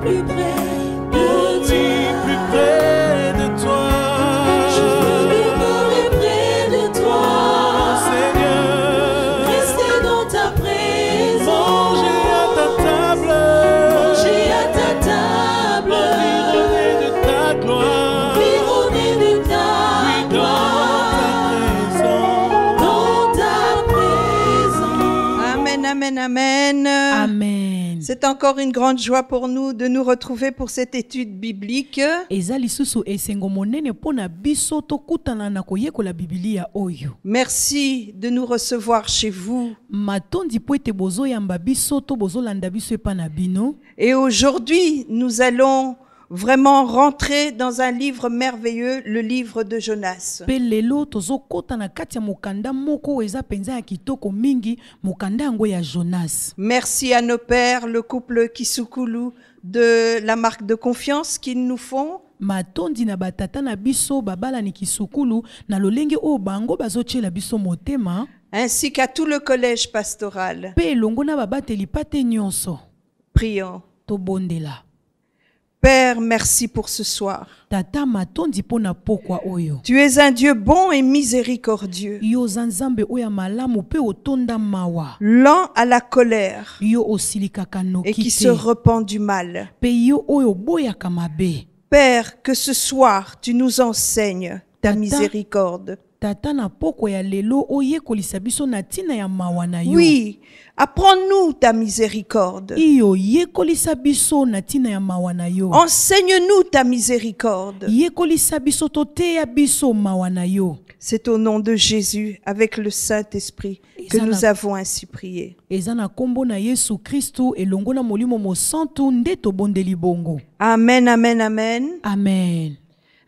plus près de Oui, plus près de toi. Je veux demeurer près de toi. Seigneur, Rester dans ta présence. manger à ta table. Manger à ta table. Environné de ta gloire. Environné de ta Oui, gloire. Dans ta présence. Amen, amen, amen. Amen. C'est encore une grande joie pour nous de nous retrouver pour cette étude biblique. Eza lisusu esengo monene pona biso tokutana na koyekola Biblia oyo. Merci de nous recevoir chez vous. Matondi po ete bozoyamba biso to bozolanda biso epa na bino. Et aujourd'hui, nous allons vraiment rentrer dans un livre merveilleux, le livre de Jonas. Pe lelo tozokota na kati ya mokanda moko eza penza ya kitoko mingi, mokanda yango ya Jonas. Merci à nos pères, le couple Kisukulu de la marque de confiance qu'ils nous font. Matondi na batata na biso babala ni kisukulu na lolenge o bango bazochela biso motema. Ainsi qu'à tout le collège pastoral. Pe longo na babateli pate nyonso. Prions. To bondela. Père, merci pour ce soir. Tata matondi pona pokwa oyo. Tu es un Dieu bon et miséricordieux, Yo zanzambe oya malamu pe otonda mawa. lent à la colère Yo osilikaka noki et qui te. se repent du mal. Pe yo oyo boyaka mabe. Père, que ce soir tu nous enseignes ta Tata. miséricorde. Tata na pokwa ya lelo oyekolisa biso na tina ya mawa na yo. Oui, apprends-nous ta miséricorde. Iyo yekolisa biso na tina ya mawa na yo. Enseigne-nous ta miséricorde. Yekolisa biso to teya biso mawa na yo. C'est au nom de Jésus, avec le Saint-Esprit, que Ezana. nous avons ainsi prié. Eza na kombo na Yesu Kristu elongo na molimo mosantu nde tobondeli bongo. Amen, amen, amen. Amen.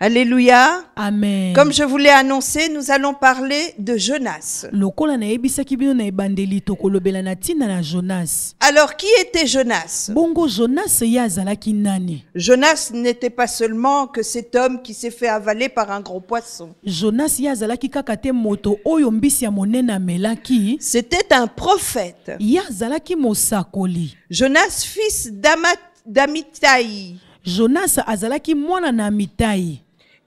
Alléluia. Amen. Comme je vous l'ai annoncé, nous allons parler de Jonas. lokola na yebisaki bino na ebandeli tokolobela na tina na Jonas. Alors, qui était Jonas? Bongo Jonas ye azalaki nani? Jonas n'était pas seulement que cet homme qui s'est fait avaler par un gros poisson. Jonas ye azalaki kaka te moto oyo mbisi ya monene amelaki. C'était un prophète. Ye azalaki mosakoli. Jonas, fils d'Amitai. Jonas azalaki mwana na Amitai.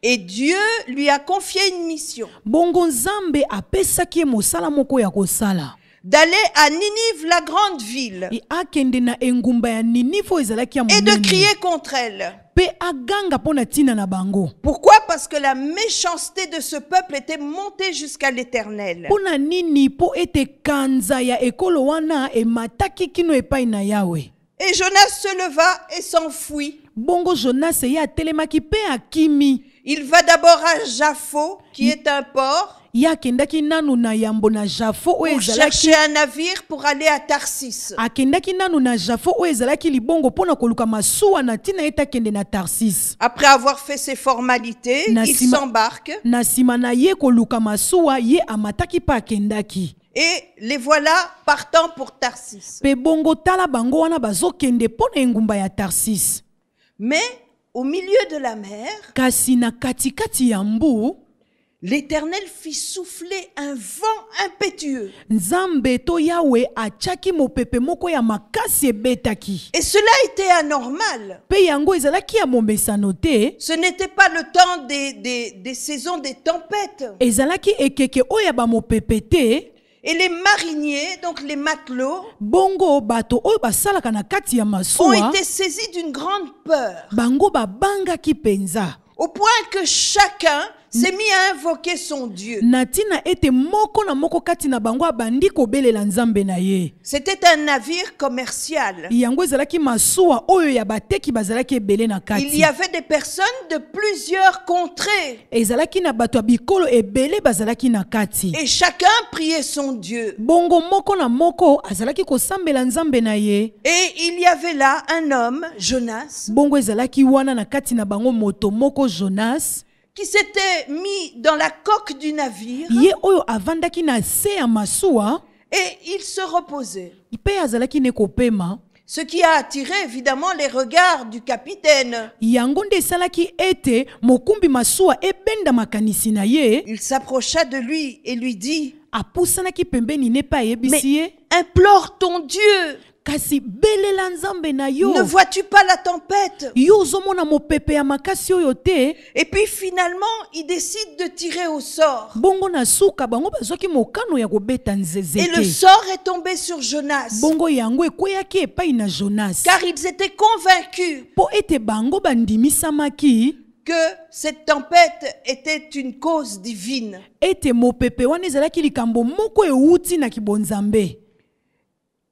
Et Dieu lui a confié une mission. Bongo Nzambe apesaki ye mosala moko ya kosala. D'aller à Ninive, la grande ville, E akende na engumba ya Ninive ezalaki ya et de monene. crier contre elle. Pe aganga pona tina na bango. Pourquoi? Parce que la méchanceté de ce peuple était montée jusqu'à l'Éternel. Pona nini po ete kanza ya ekolo wana emataki kino epai na Yawe. Et Jonas se leva et s'enfuit. Bongo Jonas ye atelemaki pe akimi. Il va d'abord à Jaffo, qui est un port, Ye akendaki nanu na yambo na Jafo oyo pour ezalaki. chercher un navire pour aller à Tarsis. Akendaki nanu na Jafo oyo ezalaki libongo pona koluka masuwa na tina ete akende na Tarsis. Après avoir fait ses formalités, il Nasima- s'embarque Na nsima na ye koluka masuwa ye amataki pa akendaki. et les voilà partant pour Tarsis. Pe bongo tala bango wana bazokende pona engumba ya Tarsis. Mais au milieu de la mer, Kasi na katikati ya mbu, l'Éternel fit souffler un vent impétueux. Nzambe to Yawe achaki mopepe moko ya makasi ebetaki. Et cela était anormal. Pe yango ezalaki ya momesano te. Ce n'était pas le temps des saisons des tempêtes. Ezalaki ekeke oyo ya bamopepe te. Et les mariniers, donc les matelots, Bongo bato oyo basalaka na kati ya ont masuwa. été saisis d'une grande peur, Bango babangaki penza. au point que chacun s'est mis à invoquer son Dieu. Natina ete moko na moko kati na bango abandi kobelela Nzambe na ye. C'était un navire commercial. Yango ezalaki masuwa oyo ya bateki bazalaki ebele na Il y kati. avait des personnes de plusieurs contrées. Ezalaki na bato ya bikolo ebele bazalaki na kati. Et chacun priait son Dieu. Bongo moko na moko azalaki kosambela Nzambe na ye. Et il y avait là un homme, Jonas, Bongo ezalaki wana na kati na bango moto moko Jonas. qui s'était mis dans la coque du navire Ye oyo avandaki na se ya masuwa. et il se reposait. Pe azalaki ne kopema. Ce qui a attiré évidemment les regards du capitaine. Yango nde esalaki ete mokumbi masuwa ebenda makanisi na ye. Il s'approcha de lui et lui dit: Apusanaki pembeni ne pa yebisi ye. implore ton Dieu kasi belela nzambe na yo. Ne vois-tu pas la tempête? Yo ozomona mopepe ya makasi oyo te. Et puis finalement, il décide de tirer au sort. Bongo na suka bango bazwaki mokano ya kobeta Et le nzezeke. sort est tombé sur Jonas. Bongo yango ekweyaki epai na Jonas. Car ils étaient convaincus Po ete bango bandimisamaki que cette tempête était une cause divine. ete mopepe wana ezalaki likambo moko euti na kibonzambe.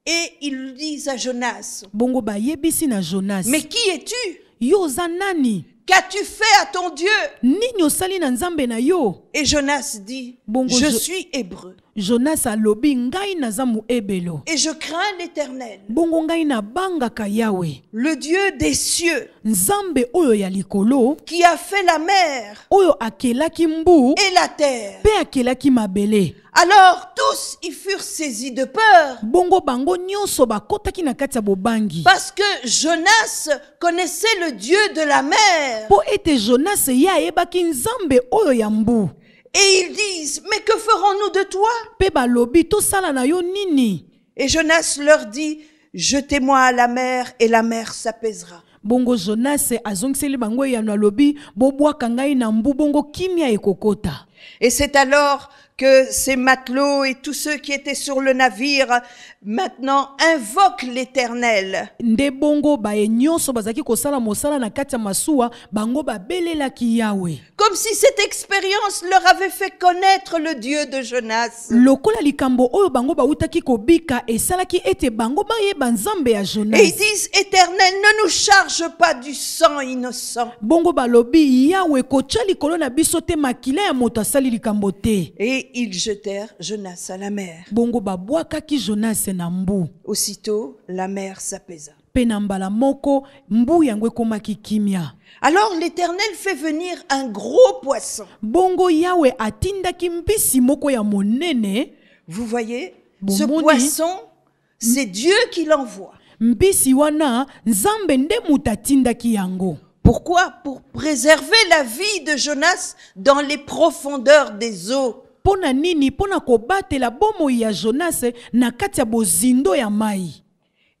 Et ils disent à Jonas, Bongo bayebisi na Jonas. mais qui es-tu? Yo oza nani? Qu'as-tu fait à ton Dieu? Nini osali na nzambe na yo? Et Jonas dit, Bongo je Jo- suis hébreu Jonas alobi ngai naza mu ebelo. et je crains l'Éternel, Bongo ngai na bangaka Yawe. le Dieu des cieux, Nzambe oyo ya likolo, qui a fait la mer oyo akelaki mbu, et la terre. pe akelaki mabele. Alors tous y furent saisis de peur, Bongo bango nyonso bakotaki na kati ya bobangi. parce que Jonas connaissait le Dieu de la mer. Po ete Jonas ye ayebaki nzambe oyo ya mbu. Et ils disent, mais que ferons-nous de toi? Pe balobi tosala na yo nini? Et Jonas leur dit, jetez-moi à la mer et la mer s'apaisera. Bongo Jonas azongiseli bango ya na lobi bobwaka ngai na mbu bongo kimia ekokota. Et c'est alors que ces matelots et tous ceux qui étaient sur le navire maintenant invoquent l'Éternel. Nde bongo baye nyonso bazaki kosala mosala na kati ya masuwa bango babelelaki Yawe. Comme si cette expérience leur avait fait connaître le Dieu de Jonas. Lokola likambo oyo bango bautaki kobika esalaki ete bango bayeba nzambe ya Et ils Jonas. disent, Éternel, ne nous charge pas du sang innocent. Bongo balobi Yawe kotya likolo na biso te makila ya moto asali likambo te. Et ils jetèrent Jonas à la mer. Bongo babwakaki Jonas na mbu. Aussitôt, la mer s'apaisa. Pe na mbala moko mbu yango ekomaki kimia. Alors l'Éternel fait venir un gros poisson. Bongo Yawe atindaki mbisi moko ya monene. Vous voyez, Bon, ce moni. poisson, c'est Dieu qui l'envoie. Mbisi wana nzambe nde mutu atindaki yango. Pourquoi? Pour préserver la vie de Jonas dans les profondeurs des eaux. Pona nini pona kobatela bomoi ya Jonas na kati ya bozindo ya mai.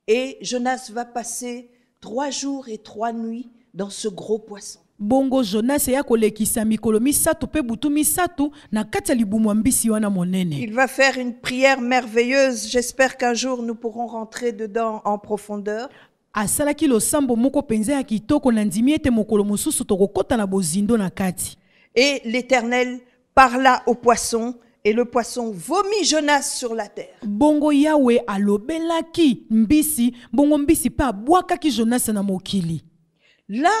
Et Jonas va passer 3 jours et 3 nuits dans ce gros poisson. Bongo Jonas ya kolekisa mikolo misato pe butu misato na kati ya libumu ya mbisi wana monene. Il va faire une prière merveilleuse. J'espère qu'un jour nous pourrons rentrer dedans en profondeur. Asalaki losambo moko penza ya kitoko na ndimi ete mokolo mosusu tokokota na bozindo na kati. Et l'Éternel parla au poisson et le poisson vomit Jonas sur la terre. Bongo Yawe alobelaki mbisi, bongo mbisi pa abwakaki Jonas na mokili. Là,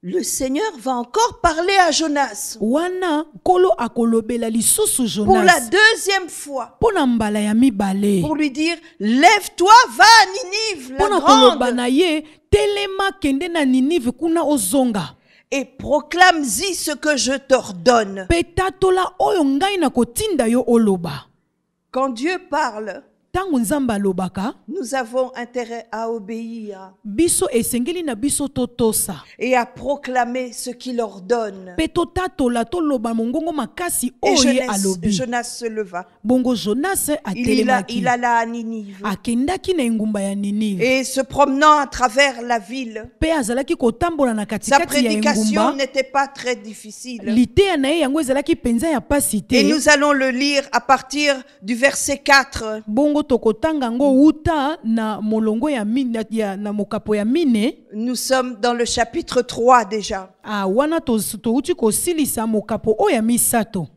le Seigneur va encore parler à Jonas Wana kolo akolobela lisusu pour la Jonas. deuxième fois. Pona mbala ya mibale. Pour lui dire, lève-toi, va à Ninive, la Pona koloba grande, na ye telema kende na Ninive kuna ozonga. et proclame-y ce que je t'ordonne. Petatola oyo ngai na kotinda yo oloba. Quand Dieu parle, Tango nzamba alobaka, nous avons intérêt à obéir biso esengeli na biso totosa. et à proclamer ce qu'il ordonne. Pe totatola toloba mongongo makasi Et oye alobi. Jonas se leva. Bongo Jonas atelemaki. Il alla à Ninive. Akendaki na engumba ya Ninive. Et se promenant à travers la ville, Pe azalaki kotambola na sa katikati ya prédication engumba. n'était pas très difficile. Liteya na ye yango ezalaki penza ya pasi Et te. nous allons le lire à partir du verset 4. Bongo tokotanga ngo uta na molongo ya mine na mokapo ya mine. Nous sommes dans le chapitre 3 déjà. Wana touti kosilisa mokapo oya misato.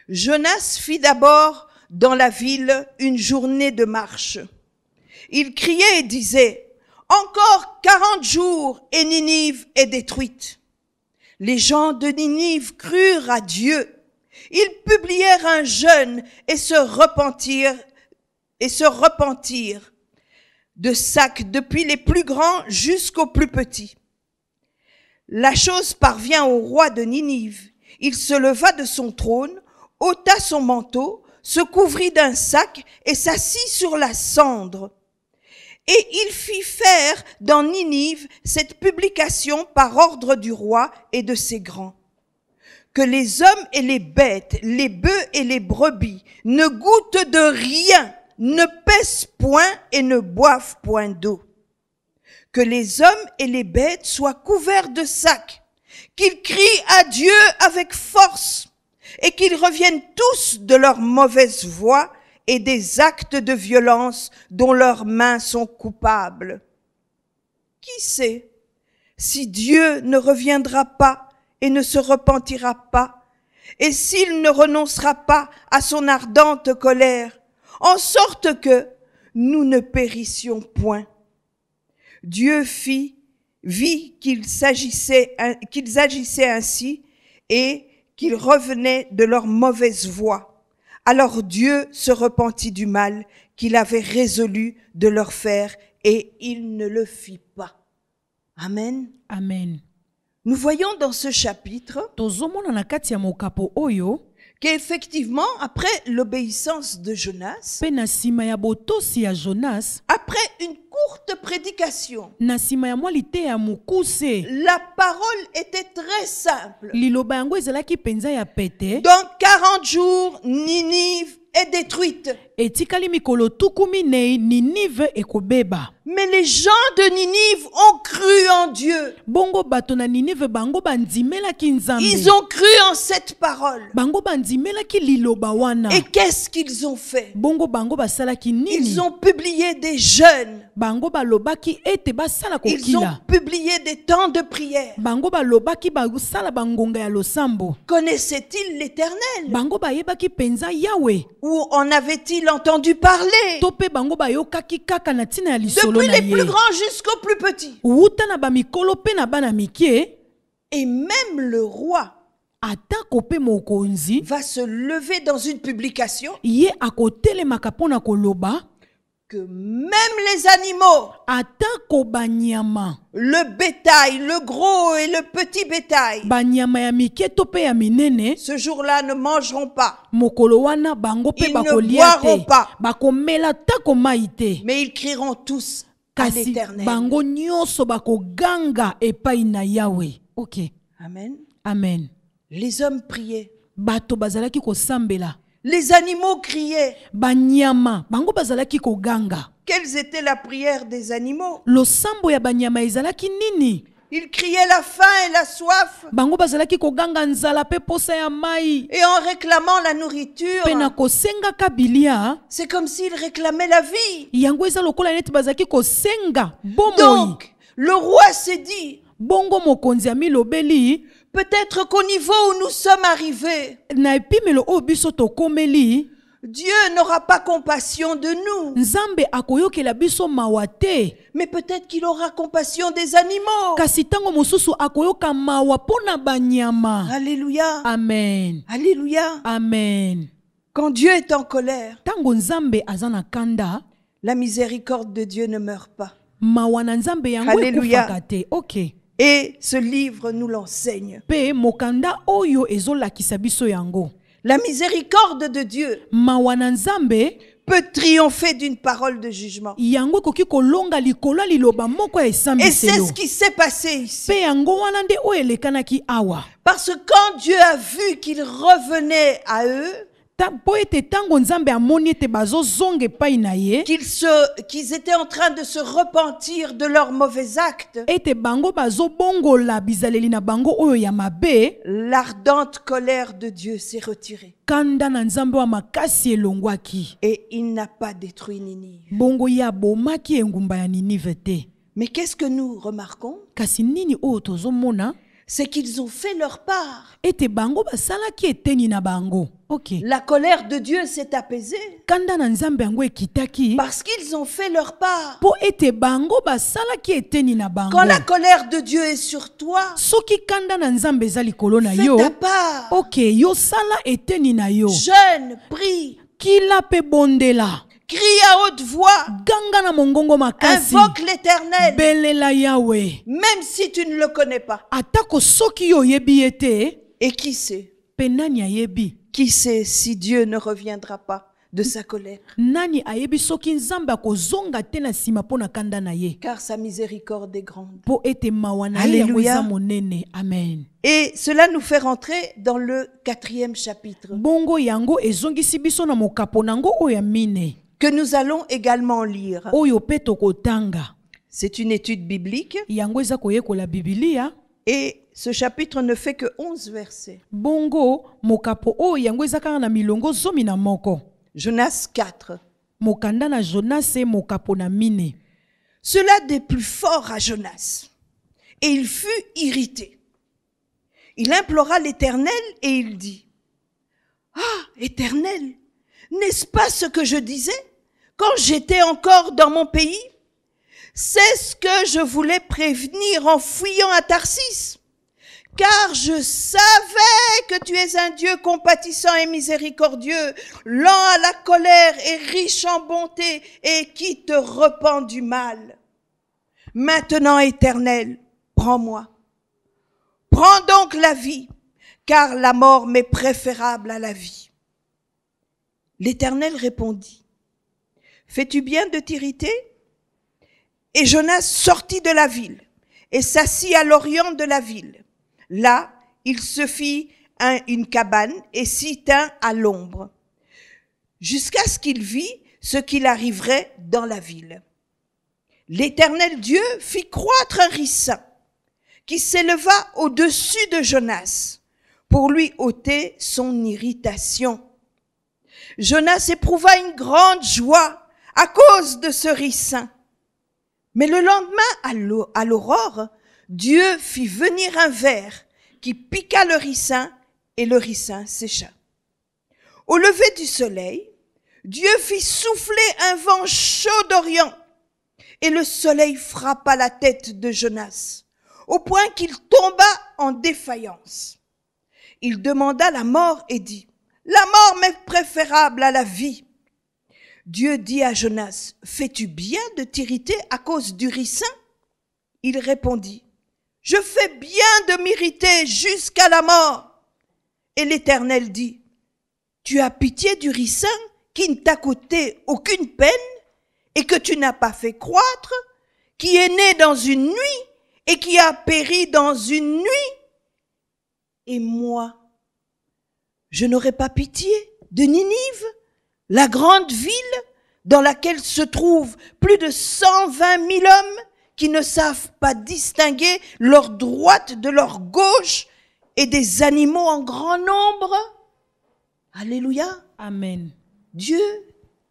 Jonas fit d'abord dans la ville une journée de marche. Il criait et disait, « Encore 40 jours et Ninive est détruite. » Les gens de Ninive crurent à Dieu. Ils publièrent un jeûne et se repentirent de sacs depuis les plus grands jusqu'aux plus petits. La chose parvient au roi de Ninive. Il se leva de son trône, ôta son manteau, se couvrit d'un sac et s'assit sur la cendre. Et il fit faire dans Ninive cette publication par ordre du roi et de ses grands. Que les hommes et les bêtes, les bœufs et les brebis ne goûtent de rien ne pèsent point et ne boivent point d'eau. Que les hommes et les bêtes soient couverts de sacs, qu'ils crient à Dieu avec force, et qu'ils reviennent tous de leur mauvaise voie et des actes de violence dont leurs mains sont coupables. Qui sait si Dieu ne reviendra pas et ne se repentira pas, et s'il ne renoncera pas à son ardente colère, en sorte que nous ne périssions point. Dieu vit qu'ils agissaient ainsi et qu'ils revenaient de leur mauvaise voie. Alors Dieu se repentit du mal qu'il avait résolu de leur faire et il ne le fit pas. Amen. Amen. Nous voyons dans ce chapitre Tozomona na kati ya mokapo oyo qu'effectivement, après l'obéissance de Jonas, pe na nsima ya botosi ya Jonas, après une courte prédication, na nsima ya mwa lite ya mokuse, la parole était très simple. liloba yango ezalaki penza ya pete. Dans 40 jours, Ninive est détruite. Etikali mikolo tuku minei Ninive ekobeba. Mais les gens de Ninive ont cru en Dieu. Bongo bato na Ninive bango bandimelaki nzambe. Ils ont cru en cette parole. Bango bandimelaki liloba wana. Et qu'est-ce qu'ils ont fait? Bongo bango basalaki nini? Ils ont publié des jeûnes. Bango balobaki ete basala Ils ont kokila. publié des temps de prière. Bango balobaki basala bangonga ya losambo. Connaissait-il l'Éternel? Bango bayebaki penza Yahweh. Ou en avait-il entendu parler? Tope bango bayokaki kaka na tina ya lisolo Depuis na les plus ye. grands jusqu'aux plus petits. Wuta na bamikolo pe na bana mikie, Et même le roi atako pe mokonzi, va se lever dans une publication ye akotelemaka pona koloba, que même les animaux, atako banyama, le bétail, le gros et le petit bétail, banyama ya mikie to pe ya minene, ce jour-là ne mangeront pas, mokolo wana bango pe Ils bakolia ne boiront te, pas. bakomela tako mai te. mais ils crieront tous à Kasi l'Éternel. bango nyonso bakoganga epai na Yahweh. Ok. Amen. Amen. Les hommes priaient. Bato bazalaki kosambela. Les animaux criaient. Banyama bango bazalaki koganga. Quelle était la prière des animaux? Losambo ya banyama ezalaki nini? Ils criaient la faim et la soif. Bango bazalaki koganga nzala pe posa ya mai. Et en réclamant la nourriture, Pe na kosenga kabilia, c'est comme s'ils réclamaient la vie. yango eza lokola neti bazalaki kosenga bomoi. Donc, le roi s'est dit, Bongo mokonzi amilobeli, peut-être qu'au niveau où nous sommes arrivés, na epimelo oyo biso tokomeli, Dieu n'aura pas compassion de nous. Nzambe akoyokela biso mawa te. Mais peut-être qu'il aura compassion des animaux. Kasi tango mosusu akoyoka mawa pona banyama. Alléluia. Amen. Alléluia. Amen. Quand Dieu est en colère, Tango Nzambe azana kanda, la miséricorde de Dieu ne meurt pas. mawa na Nzambe yango Alléluia. ekufaka te. Ok. Et ce livre nous l'enseigne. Pe mokanda oyo ezolakisa biso yango. La miséricorde de Dieu Mawa na Nzambe peut triompher d'une parole de jugement. yango ekoki kolonga likolo ya liloba moko ya Et c'est esambiselo. ce qui s'est passé ici. Pe yango wana nde oyo elekanaki awa. Parce que quand Dieu a vu qu'il revenait à eux, Po ete tango Nzambe amoni ete bazozonga epai na ye, qu'ils étaient en train de se repentir de leurs mauvais actes, ete bango bazobongola bizaleli na bango oyo ya mabe, l'ardente colère de Dieu s'est retirée. kanda na Nzambe wa makasi elongwaki. Et il n'a pas détruit Ninive. Bongo ya bomaki engumba ya Ninive te. Mais qu'est-ce que nous remarquons? Kasi nini oyo tozomona? C'est qu'ils ont fait leur part. Ete bango basalaki eteni na bango. Ok. La colère de Dieu s'est apaisée Kanda na Nzambe yango ekitaki. parce qu'ils ont fait leur part. Po ete bango basalaki eteni na bango. Quand la colère de Dieu est sur toi, Soki kanda na Nzambe eza likolo na fais yo. ta part. Ok, yo sala eteni na yo. Jeûne, prie, Kila pe bondela. crie à haute voix, Ganga na mongongo makasi. invoque l'Éternel, Belela Yahweh. même si tu ne le connais pas. Atako soki yo yebi ete. Et qui sait? Pe nani ayebi? Qui sait si Dieu ne reviendra pas de sa colère? Nani ayebi soki Nzambe akozonga te na sima pona kanda na ye. Car sa miséricorde est grande. Po ete mawa na ye yango Alléluia. eza monene. Amen. Et cela nous fait rentrer dans le 4e chapitre. Bongo yango ezongisi biso na mokapo nango oyo ya mine. que nous allons également lire. oyo pe tokotanga. C'est une étude biblique Yango eza koyekola Biblia. et ce chapitre ne fait que 11 versets. Bongo mokapo oyo yango eza kaka na milongo 11. Jonas 4. Mokanda na Jonas mokapo na mine. Cela déplut fort à Jonas, et il fut irrité. Il implora l'Éternel et il dit, « Ah, Éternel, n'est-ce pas ce que je disais quand j'étais encore dans mon pays? C'est ce que je voulais prévenir en fuyant à Tarsis. Car je savais que tu es un Dieu compatissant et miséricordieux, lent à la colère et riche en bonté, et qui te repent du mal. Maintenant, Éternel, prends-moi. Prends donc la vie, car la mort m'est préférable à la vie. » L'Éternel répondit, « Fais-tu bien de t'irriter? » Et Jonas sortit de la ville et s'assit à l'orient de la ville. Là, il se fit une cabane et s'y tint à l'ombre, jusqu'à ce qu'il vit ce qu'il arriverait dans la ville. L'Éternel Dieu fit croître un ricin qui s'éleva au-dessus de Jonas pour lui ôter son irritation. Jonas éprouva une grande joie à cause de ce ricin. Mais le lendemain, à l'aurore, Dieu fit venir un ver qui piqua le ricin et le ricin sécha. Au lever du soleil, Dieu fit souffler un vent chaud d'Orient et le soleil frappa la tête de Jonas au point qu'il tomba en défaillance. Il demanda la mort et dit, « La mort m'est préférable à la vie. » Dieu dit à Jonas, « Fais-tu bien de t'irriter à cause du ricin ?» Il répondit, « Je fais bien de m'irriter jusqu'à la mort. » Et l'Éternel dit, « Tu as pitié du ricin qui ne t'a coûté aucune peine et que tu n'as pas fait croître, qui est né dans une nuit et qui a péri dans une nuit. Et moi, je n'aurai pas pitié de Ninive, la grande ville dans laquelle se trouvent plus de 120 000 hommes qui ne savent pas distinguer leur droite de leur gauche et des animaux en grand nombre. » Alléluia. Amen. Dieu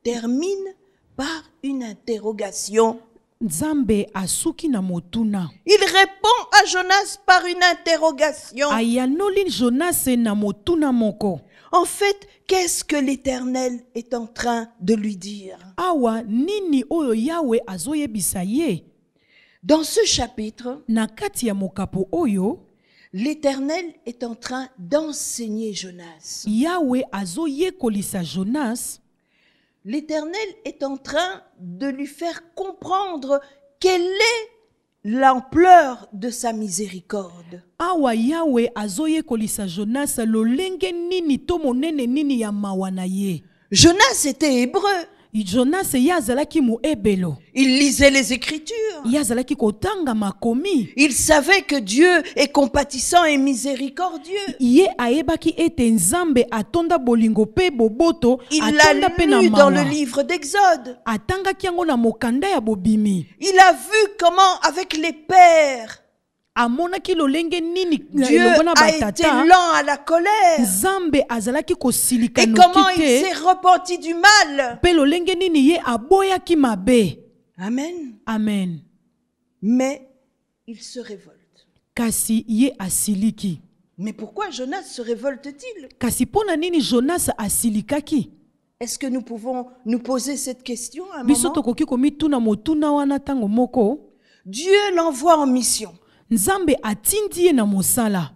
termine par une interrogation. Nzambe asuki na motuna. Il répond à Jonas par une interrogation. Ayanoli Jonas na motuna moko. En fait, qu'est-ce que l'Éternel est en train de lui dire? Awa nini oyo Yahweh azoyebisa ye. Dans ce chapitre, Na kati ya mokapo oyo, l'Éternel est en train d'enseigner Jonas. Yahweh azoyekolisa Jonas. L'Éternel est en train de lui faire comprendre quelle est l'ampleur de sa miséricorde. Awa Yahweh azoyekolisa Jonas lolenge nini to monene nini ya mawa na ye. Jonas était hébreu. Jonas yazalaki mu ebelo. Il lisait les Écritures. Yazalaki kotanga makomi. Il savait que Dieu est compatissant et miséricordieux. Ye aebaki ete Nzambe atonda bolingo pe boboto. Il atonda pe na l'a lu dans le mawa. livre d'Exode. Atangaki yango na mokanda ya bobimi. Il a vu comment, avec les pères, Amonaki lolenge nini Dieu elongo na a été batata. lent à la colère. Nzambe azalaki kosilika Et comment il noki s'est te. repenti du mal. Pe lolenge nini ye aboyaki mabe. Amen. Amen. Mais il se révolte. Kasi ye asiliki. Mais pourquoi Jonas se révolte-t-il? Kasi pona nini Jonas asilikaki? Est-ce que nous pouvons nous poser cette question à un Biso moment? tokoki komituna motuna wana tango moko. Dieu l'envoie en mission. Nzambe atindi ye na mosala.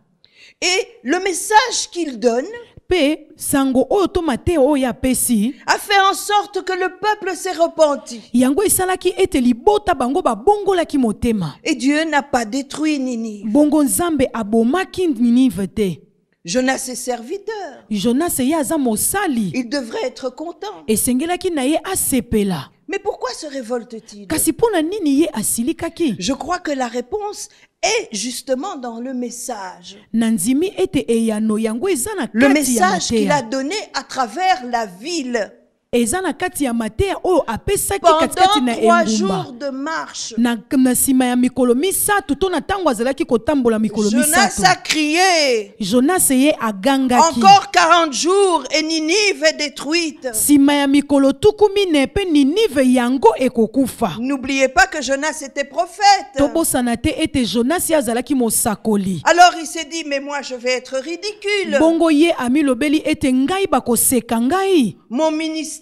Et le message qu'il donne Pe sango oyo to mateo oyo apesi. a fait en sorte que le peuple s'est repenti. Yango esalaki ete libota bango babongolaki motema. Et Dieu n'a pas détruit Ninive. Bongo Nzambe abomaki Ninive te. Jonas est serviteur. Jonas ye aza mosali. Il devrait être content. Esengelaki na ye asepela. Mais pourquoi se révolte-t-il? Kasi pona nini ye asilikaki? Je crois que la réponse est justement dans le message. Nanzimi ete eyano yango eza na Le kati ya message qu'il a mateya. donné à travers la ville. eza na kati ya mateya oyo apesaki katikati na pendant 3 engumba jours de marche. na nsima ya mikolo misatu to na ntango azalaki kotambola mikolo Jonas misatu a crié. Jonas ye agangaki Encore 40 jours et Ninive est détruite. nsima ya mikolo tuku mine mpe ninive yango ekokufa. N'oubliez pas que Jonas était prophète. Tobosana te ete Jonas ye azalaki mosakoli. Alors il s'est dit, mais moi je vais être ridicule. Bongo ye ami lobeli ete ngai bakoseka ngai. Mon ministère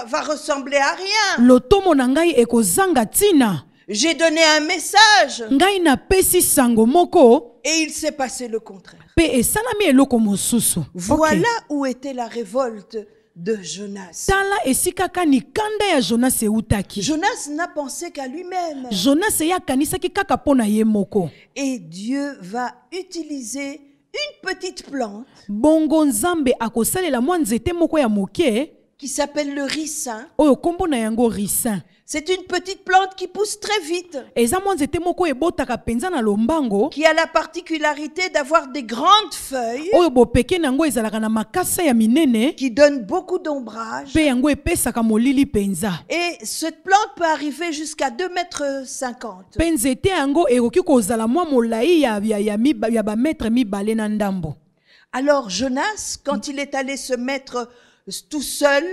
va ressembler à rien. Lotomo na ngai ekozanga tina. J'ai donné un message Ngai na pesi sango moko et il s'est passé le contraire. pe esalami eloko mosusu. Voilà Ok. où était la révolte de Jonas. Tala esika kani kanda ya Jonas eutaki. Jonas n'a pensé qu'à lui-même. Jonas ye akanisaki kaka pona ye moko. Et Dieu va utiliser une petite plante Bongo nzambe akosalela mwa nzete moko ya moke qui s'appelle le ricin. oyo kombo na yango ricin. C'est une petite plante qui pousse très vite, Eza mwa nzete moko ebotaka penza na lombango qui a la particularité d'avoir des grandes feuilles, oyo bopeke nango ezalaka na makasa ya minene qui donnent beaucoup d'ombrage. pe yango epesaka molili penza. Et cette plante peut arriver jusqu'à 2,50 m. Pe nzete yango ekoki kozala mwa molai ya bametre mibale na ndambo. Alors Jonas, quand il est allé se mettre tout seul,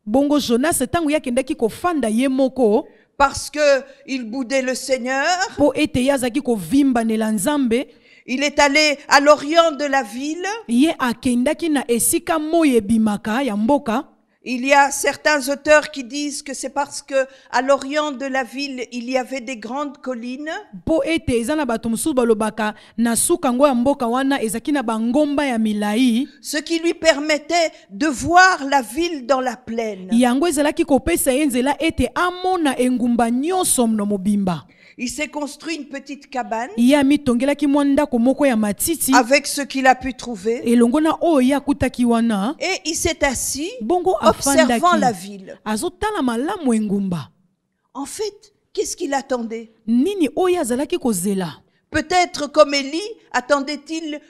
Bongo Jonas ntango ye akendaki kofanda ye moko parce qu'il boudait le Seigneur, po ete ye azalaki kovimbanela nzambe, il est allé à l'orient de la ville. ye akendaki na esika moyi ebimaka ya mboka. Il y a certains auteurs qui disent que c'est parce que à l'orient de la ville, il y avait des grandes collines. Po ete eza na bato mosusu balobaka na suka ngo ya mboka wana ezaki na bangomba ya milai, Ce qui lui permettait de voir la ville dans la plaine. yango ezalaki kopesa ye nzela ete amona engumba nyonso na mobimba. Il s'est construit une petite cabane Ye amitongelaki mwa ndako moko ya matiti avec ce qu'il a pu trouver. elongo na oyo ye akutaki wana. Et il s'est assis, Bongo observant la afandaki ville. azotala malamu engumba. En fait, qu'est-ce qu'il attendait? Nini oyo azalaki kozela? Peut-être comme Élie, attendait-il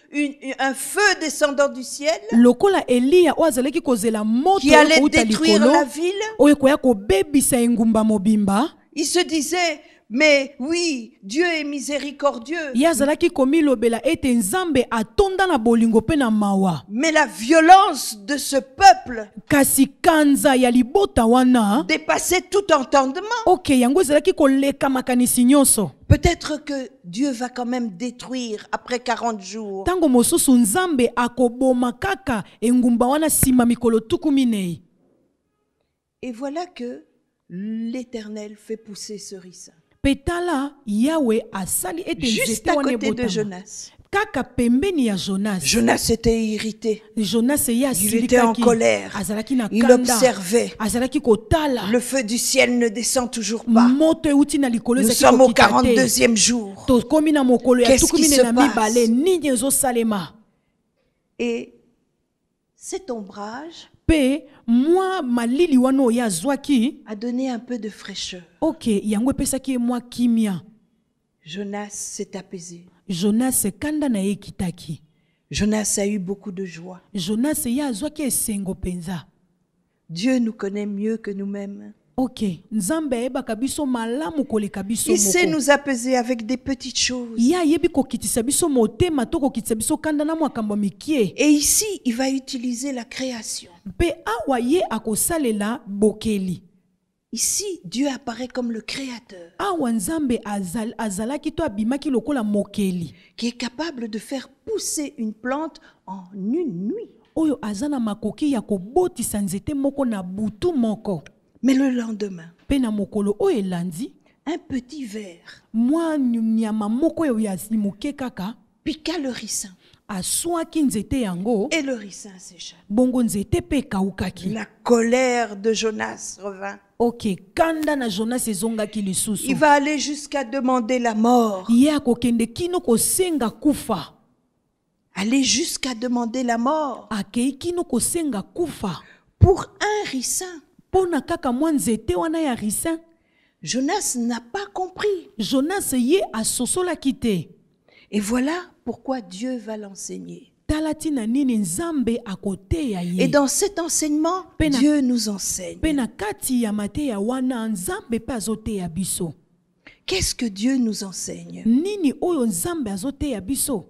un feu descendant du ciel Lokola Eliya oyo azalaki kozela moto qui allait kouta détruire likolo la ville? oyo koya kobebisa engumba mobimba. Il se disait, mais oui, Dieu est miséricordieux. Ye azalaki komilobela ete nzambe atonda na bolingo pe na mawa. Mais la violence de ce peuple Kasi kanza ya libota wana dépassait tout entendement. ok yango ezalaki koleka makanisi nyonso. Peut-être que Dieu va quand même détruire après 40 jours. Tango mosusu nzambe akoboma kaka engumba wana sima mikolo tuku minei. Et voilà que l'Éternel fait pousser ce ricin. Petala Yahweh asali ete Juste nzete à wana côté de ebotama. Jonas. Kaka pembeni ya Jonas. Jonas était irrité. Jonas ye Il était en asilikaki. colère. Azalaki na Il kanda. observait. Azalaki kotala. Le feu du ciel ne descend toujours pas. Moto euti na likolo Nous ezalaki sommes au kokita te. 42e jour. Tokomi na mokolo ya Qu'est-ce tuku qui mine se na passe? mibale nini ezosalema. Et cet ombrage Pe mwa malili wana oyo azwaki a donné un peu de fraîcheur. ok yango epesaki ye mwa kimia. Jonas s'est apaisé. Jonas kanda na ye ekitaki. Jonas a eu beaucoup de joie. Jonas ye azwaki esengo penza. Dieu nous connaît mieux que nous-mêmes. ok nzambe ayebaka biso malamu koleka biso Il sait moko. nous apaiser avec des petites choses. Ye ayebi kokitisa biso motema to kokitisa biso kanda na makambo mikie. Et ici, il va utiliser la création. Pe awa ye akosalela bokeli. Ici, Dieu apparaît comme le créateur, Awa nzambe azalaki to abimaki lokola mokeli. qui est capable de faire pousser une plante en une nuit. Oyo azana makoki ya kobotisa nzete moko na butu moko. Mais le lendemain, Pe na mokolo oyo elandi, un petit ver mwa nyama moko oyo ya moke kaka piqua le ricin aswaki nzete yango. et le ricin sécha. Bongo nzete pe ekawukaki. La colère de Jonas revint. Ok, kanda na Jonas ezongaki lisusu. Il va aller jusqu'à demander la mort. Ye akokende kino kosenga kufa. Aller jusqu'à demander la mort Akei kino kosenga kufa. pour un ricin. Pona kaka mwa nzete wana ya ricin. Jonas n'a pas compris. Jonas ye asosolaki te. Et voilà pourquoi Dieu va l'enseigner. Tala tala tina nini nzambe akoteya Et ye. dans cet enseignement, Pena- Dieu nous enseigne. Pe na kati ya mateya wana nzambe pe azoteya biso. Qu'est-ce que Dieu nous enseigne? Nini oyo nzambe azoteya biso?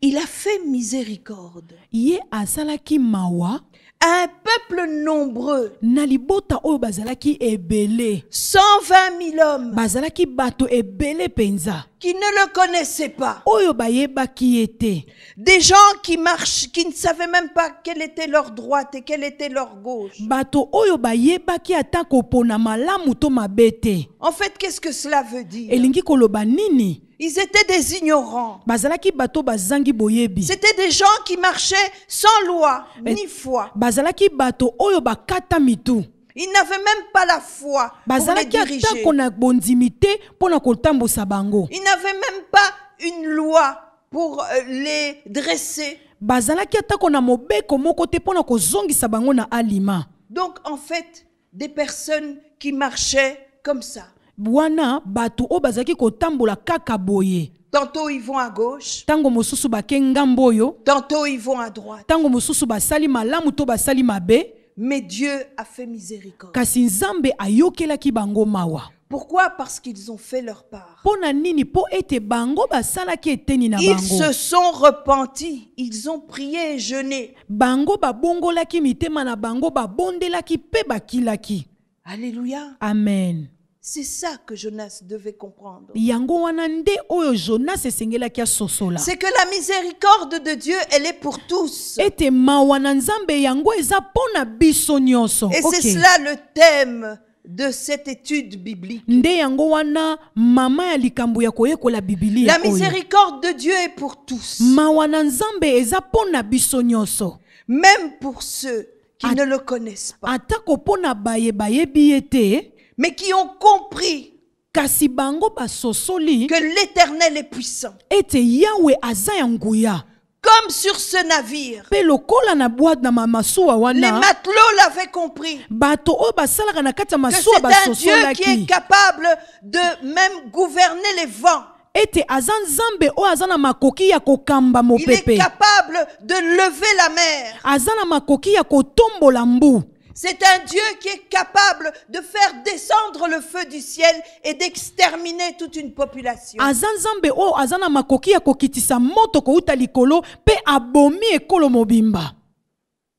Il a fait miséricorde Ye asalaki mawa à un peuple nombreux, na libota oyo bazalaki ebele. 120 000 hommes Bazalaki bato ebele penza. qui ne le connaissaient pas. Oyo bayebaki ete. Des gens qui marchent, qui ne savaient même pas quelle était leur droite et quelle était leur gauche. Bato oyo bayebaki ata kopona malamu to mabete. En fait, qu'est-ce que cela veut dire? Elingi koloba nini? Ils étaient des ignorants. Bazalaki bato bazangi boyebi. C'était des gens qui marchaient sans loi ni foi. Bazalaki bato oyo bakata mitu. Ils n'avaient même pas la foi pour les Bazalaki diriger. ata kona bondimite pona kotambosa bango. Ils n'avaient même pas une loi pour les dresser. Bazalaki ata kona mobeko moko te pona kozongisa bango na alima. Donc, en fait, des personnes qui marchaient comme ça. Wana bato o bazalaki kotambola kaka boye. Tantôt ils vont à gauche, Tango mosusu bake ngambo oyo, tantôt ils vont à droite. tango mosusu basali malamu to basali mabe, Mais Dieu a fait miséricorde. kasi nzambe ayokelaki bango mawa. Pourquoi? Parce qu'ils ont fait leur part. Pona nini po ete bango basalaki eteni na Ils bango. se sont repentis. Ils ont prié et jeûné. Bango babongolaki mitema na bango babondelaki pe bakilaki. Alléluia. Amen. C'est ça que Jonas devait comprendre. Yango wana nde oyo Jonas esengelaki asosola. C'est que la miséricorde de Dieu, elle est pour tous. Ete mawa na nzambe yango eza pona biso nyonso. Et Ok. c'est cela le thème de cette étude biblique. Nde yango wana mama ya likambo ya koyekola Biblia La oyo. miséricorde de Dieu est pour tous. Mawa na nzambe eza pona biso nyonso. Même pour ceux qui ne le connaissent pas. Atako pona bayebi ete, Mais qui ont compris kasi bango basosoli que l'Éternel est puissant. ete Yahweh aza ya nguya. Comme sur ce navire. Pe lokola na boîte na masuwa Les wana, matelots l'avaient compris. bato oyo basalaka na kati ya Que masuwa c'est un Dieu qui est basosolaki. capable de même gouverner les vents. Ete aza nzambe oyo aza na makoki ya kokamba Il est mopepe. capable de lever la mer. Aza na makoki ya kotombola mbu. C'est un Dieu qui est capable de faire descendre le feu du ciel et d'exterminer toute une population. Aza nzambe oyo aza na makoki ya kokitisa moto kouta likolo pe abomi ekolo mobimba.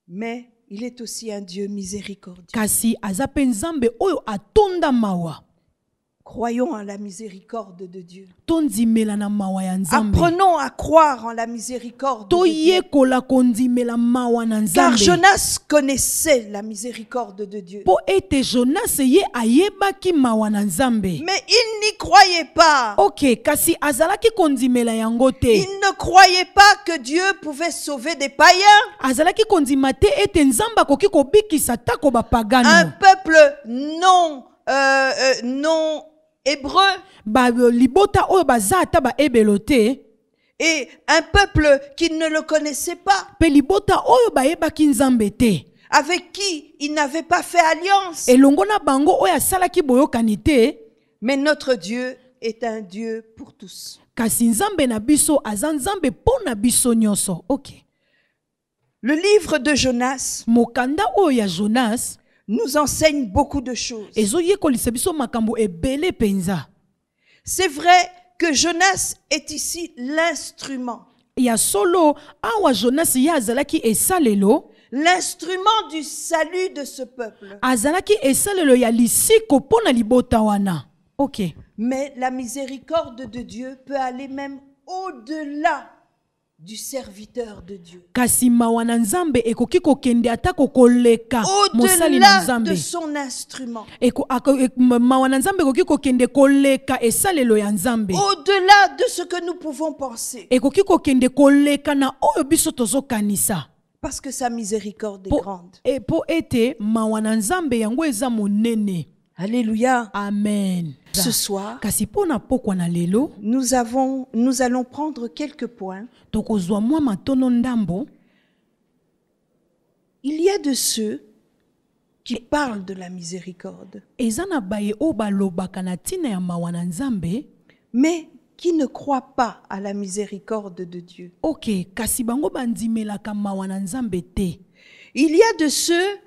Mais il est aussi un Dieu miséricordieux. Kasi aza pe nzambe oyo atonda mawa. Croyons en la miséricorde de Dieu. Tondimela na mawa ya nzambe. Apprenons à croire en la miséricorde de Dieu. Toyekola kondimela mawa na Car nzambe. Jonas connaissait la miséricorde de Dieu. Po ete Jonas ye ayebaki mawa na nzambe. Mais il n'y croyait pas. Ok, kasi azalaki kondimela yango te. Il ne croyait pas que Dieu pouvait sauver des païens. Azalaki kondima te ete nzambe akoki kobikisa tako Un bapagano. peuple non hébreu. Ba libota oyo baza ata ba ebelo te. Et un peuple qui ne le connaissait pas. Pe libota oyo bayebaki nzambe te. Avec qui il n'avait pas fait alliance. Elongo na bango oyo asalaki boyokani te. Mais notre Dieu est un Dieu pour tous. Kasi nzambe na biso aza nzambe po na biso nyonso. Ok. Le livre de Jonas Mokanda oyo ya Jonas nous enseigne beaucoup de choses. ezoyekolisa biso makambo ebele penza. C'est vrai que Jonas est ici l'instrument. Ya solo awa Jonas ya azalaki esalelo. L'instrument du salut de ce peuple. Azalaki esalelo ya lisiko po na libota wana. Ok. Mais la miséricorde de Dieu peut aller même au-delà du serviteur de Dieu. Kasi mawa na nzambe ekoki kokende atako koleka mosali na Au-delà nzambe. de son instrument. Mawa na nzambe ekoki kokende koleka esalelo ya nzambe. Au-delà de ce que nous pouvons penser. Ekoki kokende koleka na oyo biso tozokanisa. Parce que sa miséricorde est grande. Po ete mawa na nzambe yango eza monene. Alléluia. Amen. Ce soir, Kasi pona pokwa na lelo, nous allons prendre quelques points. tokozwa mwa matono ndambo. Il y a de ceux qui parlent de la miséricorde, Eza na baye o balobaka na tina ya mawa na nzambe, mais qui ne croient pas à la miséricorde de Dieu. Ok, kasi bango bandimelaka mawa na nzambe te. Il y a de ceux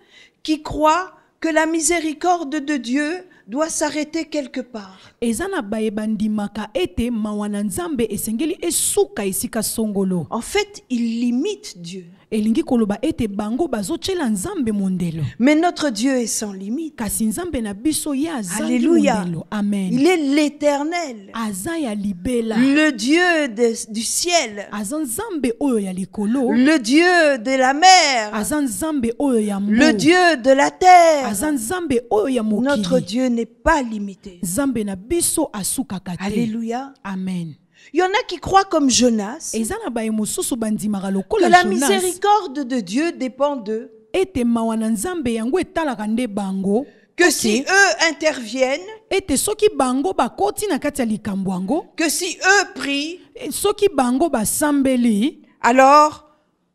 qui croient que la miséricorde de Dieu doit s'arrêter quelque part. Eza na baye bandimaka ete mawa na nzambe esengeli esuka esika songolo. En fait, ils limitent Dieu. Elingi koloba ete bango bazotshela nzambe mondelo. Mais notre Dieu est sans limite. Kasi nzambe na biso ye azangi Alléluia. mondelo. Amen. Il est l'Éternel, Aza ya libela. le Dieu du ciel, Aza nzambe oyo ya likolo. le Dieu de la mer, Aza nzambe oyo ya mbu. le Dieu de la terre. Aza nzambe oyo ya Notre mokili. Dieu n'est pas limité. Nzambe na biso asukaka te. Alléluia. Amen. Il y en a qui croient comme Jonas Eza na baye mosusu bandimaka que lokola la Jonas. miséricorde de Dieu dépend d'eux, Ete mawa na nzambe yango etalaka nde bango. que Ok. si eux interviennent, Ete soki bango bakoti na kati ya likambo yango, que si eux prient, soki bango basambeli, alors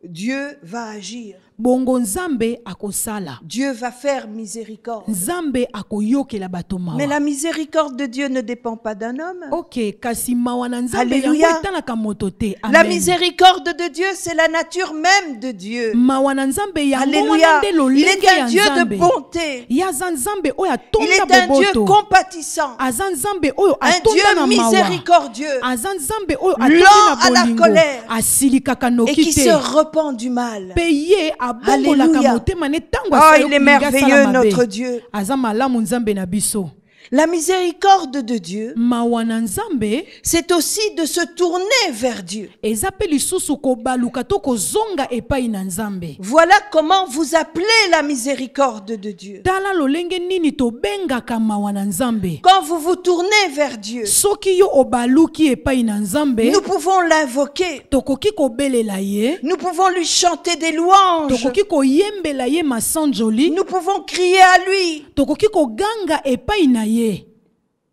Dieu va agir. bongo nzambe akosala. Dieu va faire miséricorde. Nzambe akoyokela bato mawa. Mais la miséricorde de Dieu ne dépend pas d'un homme. Ok, kasi mawa na nzambe Alléluia. yango etalaka moto te. La Amen. miséricorde de Dieu, c'est la nature même de Dieu. Mawa na nzambe yango Alléluia. wana nde Il lolenge est ya un Dieu de nzambe. bonté. Yaza nzambe oyo Il atonda est un Dieu boboto. compatissant. Aza nzambe oyo Un atonda Dieu na mawa. miséricordieux. Aza nzambe oyo Lent atondi à na la bolingo. colère. Asilikaka Et noki qui te. se repent du mal. Pe ye abongolaka Alléluia. motema ne ntango Oh, asala il est yokolinga asala merveilleux, mabe. notre Dieu. Aza malamu nzambe na biso. La miséricorde de Dieu, Mawa na nzambe c'est aussi de se tourner vers Dieu. eza pe lisusu kobaluka to kozonga epai na nzambe. Voilà comment vous appelez la miséricorde de Dieu. Tala lolenge nini tobengaka mawa na nzambe. Quand vous vous tournez vers Dieu, Soki yo obaluki epai na nzambe, nous pouvons l'invoquer. tokoki kobelela ye, Nous pouvons lui chanter des louanges. tokoki koyembela ye masanjoli, Nous pouvons crier à lui. tokoki koganga epai na ye.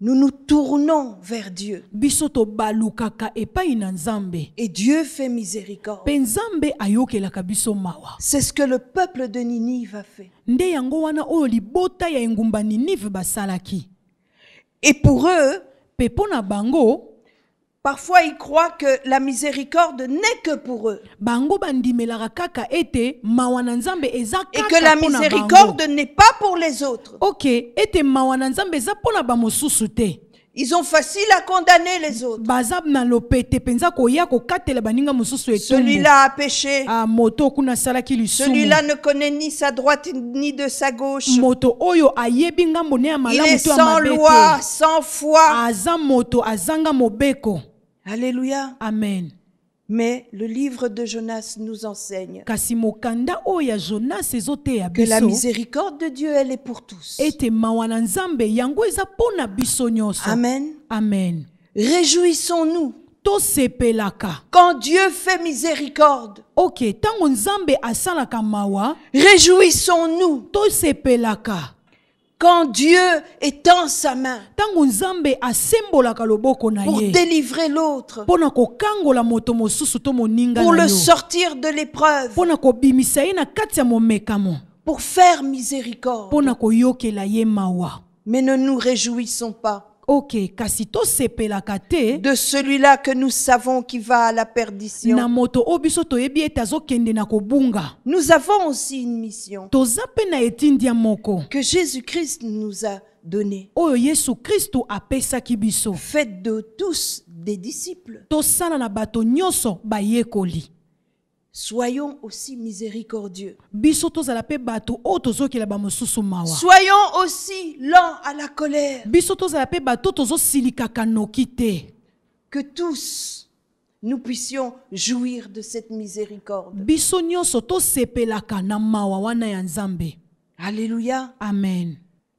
Nous nous tournons vers Dieu. Biso tobalukaka epai na nzambe. Et Dieu fait miséricorde. Pe nzambe ayokelaka biso mawa. C'est ce que le peuple de Ninive a fait. Nde yango wana oyo libota ya engumba Ninive basalaki. Et pour eux, Pe pona bango, parfois ils croient que la miséricorde n'est que pour eux. bango bandimelaka kaka ete mawa na nzambe eza Et kaka que la pona miséricorde bango. n'est pas pour les autres. Ok, ete mawa na nzambe eza pona bamosusu te. Ils ont facile à condamner les autres. Baza na lopete penza koya kokatela baninga mosusu etumbu. Celui-là a péché. Ah, moto kuna salaki lisumu. Celui-là ne connaît ni sa droite ni de sa gauche. Moto oyo ayebi ngambo ne ya Il malamu est to ya sans mabe loi, te. sans foi. Aza moto azanga mobeko. Alléluia. Amen. Mais le livre de Jonas nous enseigne Kasi mokanda oyo ya Jonas ezoteya que la biso. miséricorde de Dieu, elle est pour tous. Ete mawa na nzambe yango eza pona biso nyonso. Amen. Amen. Réjouissons-nous To sepelaka. quand Dieu fait miséricorde. Ok, tango nzambe asalaka mawa, Réjouissons-nous to sepelaka. quand Dieu étend sa main Tango nzambe asembolaka loboko na pour ye. délivrer l'autre, Pona kokangola moto mosusu to moninga pour na le yo. sortir de l'épreuve, Pona kobimisa ye na kati ya momekamo. pour faire miséricorde. Pona koyokela ye mawa. Mais ne nous réjouissons pas Ok, kasi to sepelaka te. de celui-là que nous savons qui va à la Na perdition. moto obiso toyebi ete azokende na kobunga. Nous avons aussi une mission Toza pe na etindia moko. que Jésus-Christ nous a donnée. Oyo Yesu Kristo apesaki biso. Faites de tous des disciples. Tosala na bato nyonso bayekoli. Soyons aussi miséricordieux. Biso tozala pe bato oyo tozokela bamosusu mawa. Soyons aussi lents à la colère. Biso tozala pe bato tozosilikaka noki te. Que tous nous puissions jouir de cette miséricorde. Biso nyonso tosepelaka na mawa wana ya Nzambe. Alléluia. Amen.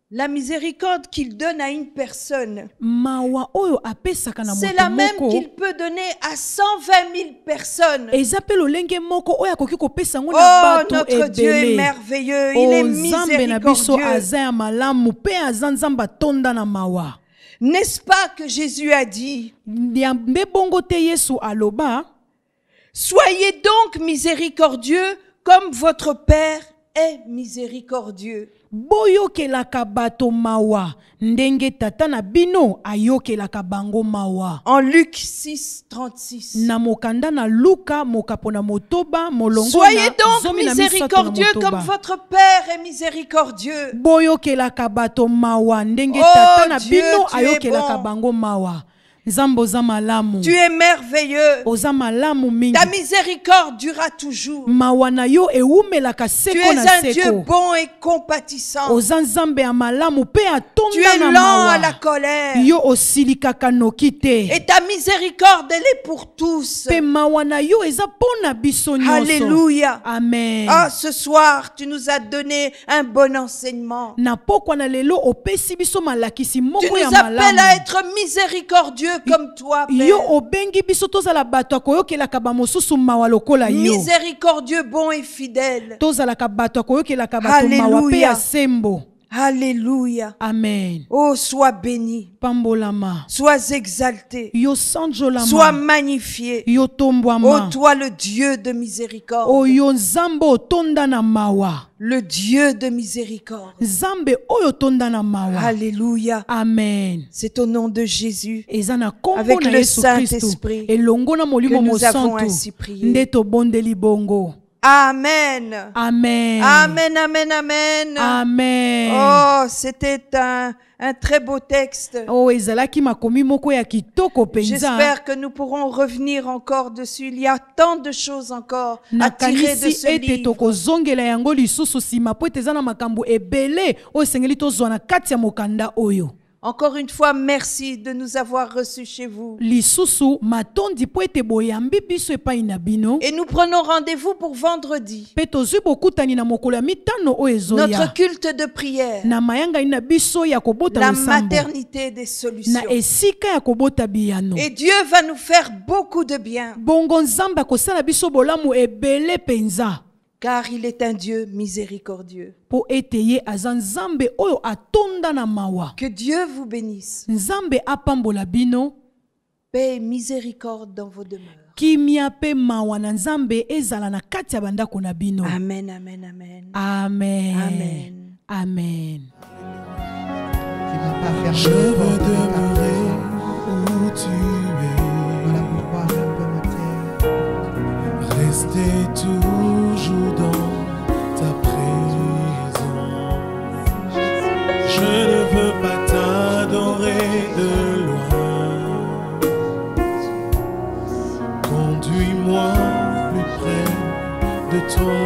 La miséricorde qu'il donne à une personne, Mawa oyo apesaka na c'est moto la même moko. qu'il peut donner à 120 000 personnes. Eza pe lolenge moko oyo akoki kopesa ngo na Oh, bato notre Dieu est ebele. merveilleux. Il est Nzambe na biso miséricordieux. aza ya malamu pe aza Nzambe atonda na mawa. N'est-ce pas que Jésus a dit, Nde bongo te Yesu aloba, soyez donc miséricordieux comme votre Père est miséricordieux. boyokelaka bato mawa ndenge tata na bino ayokelaka bango mawa. En Luc 6, 36. Na mokanda na Luka mokapona motoba molongo Soyez na donc zomi na misato na miséricordieux motoba. comme votre Père est miséricordieux. Boyokelaka bato mawa ndenge Oh, tata na Dieu, bino tu es ayokelaka bon. bango mawa. Nzambo za malamu. Tu es merveilleux. Oza malamu mingi. Ta miséricorde durera toujours. Mawa na yo ewumelaka Tu seko es na un Dieu seko. bon et compatissant. Oza nzambe ya malamu pe Tu atonda es na lent à la mawa. colère. Yo osilikaka noki te. Et ta miséricorde, elle est pour tous. Pe mawa na yo eza pona biso nyonso. Alléluia. Amen. Ah, ce soir, tu nous as donné un bon enseignement. Na pokwa na lelo opesi biso malakisi Tu moko nous ya appelles à malamu. être miséricordieux comme toi, Père. Yo obengi biso tozala bato akoyokelaka bamosusu mawa lokola yo. Miséricordieux, bon et fidèle. Tozalaka bato akoyokelaka bato mawa pe Alléluia. ya sembo. Alléluia. Amen. Oh, sois béni. Pambolama. Sois exalté. Yo sanjolama. Sois magnifié. Yo Oh, tombwama. toi, le Dieu de miséricorde. Oyo nzambe otonda na mawa. Le Dieu de miséricorde. Nzambe oyo tonda na mawa. Alléluia. Amen. C'est au nom de Jésus. Eza na kombo Avec na le Yesu Saint-Esprit Kristo. Elongo na molimo que nous avons mosantu. ainsi prié. Nde tobondeli bongo. Amen. Amen. Amen, amen, amen. Amen. Oh, c'était un très beau texte. Oh, ezalaki makomi moko ya kitoko penza. J'espère que nous pourrons revenir encore dessus. Il y a tant de choses encore à tirer de nakanisi ce ete livre. tokozongela yango lisusu nsima po ete eza na makambo ebele oyo esengeli tozwa na kati ya mokanda oyo. Encore une fois, merci de nous avoir reçus chez vous. Lisusu matondi po ete boyambi biso epai na bino. Et nous prenons rendez-vous pour vendredi. Pe tozwi bokutani na mokolo ya mitano oyo Notre ezoya. culte de prière. Na mayanga na biso ya kobota La losambo. maternité des solutions. Na esika ya kobota biyano. Et Dieu va nous faire beaucoup de bien. Bongo nzambe akosala biso bolamu ebele penza. Car il est un Dieu miséricordieux. Po ete ye aza nzambe oyo atonda na mawa. Que Dieu vous bénisse. Nzambe apambola bino. Paix et miséricorde dans vos demeures. Kimia pe mawa na nzambe ezala na kati ya bandako na bino. Amen, amen, amen. Amen. Amen. Amen. Tu vas pas faire Je veux demeurer où tu Voilà pourquoi un peu ma terre. es. Rester toujours dans ta présence. Je ne veux pas t'adorer de loin. Conduis-moi plus près de toi.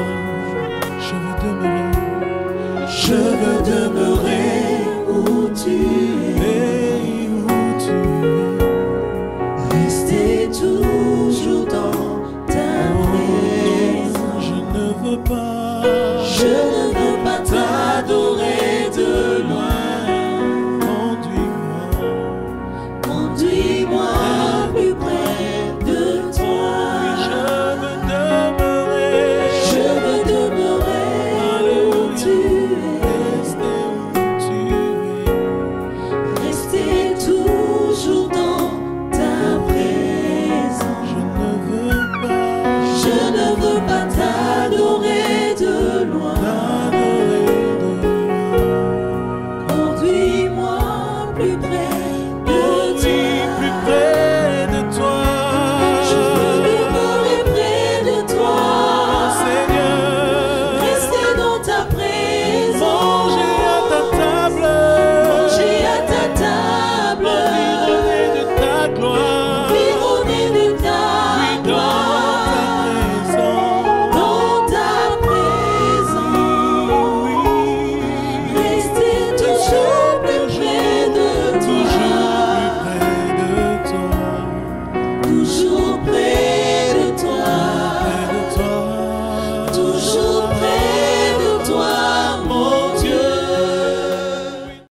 Je veux demeurer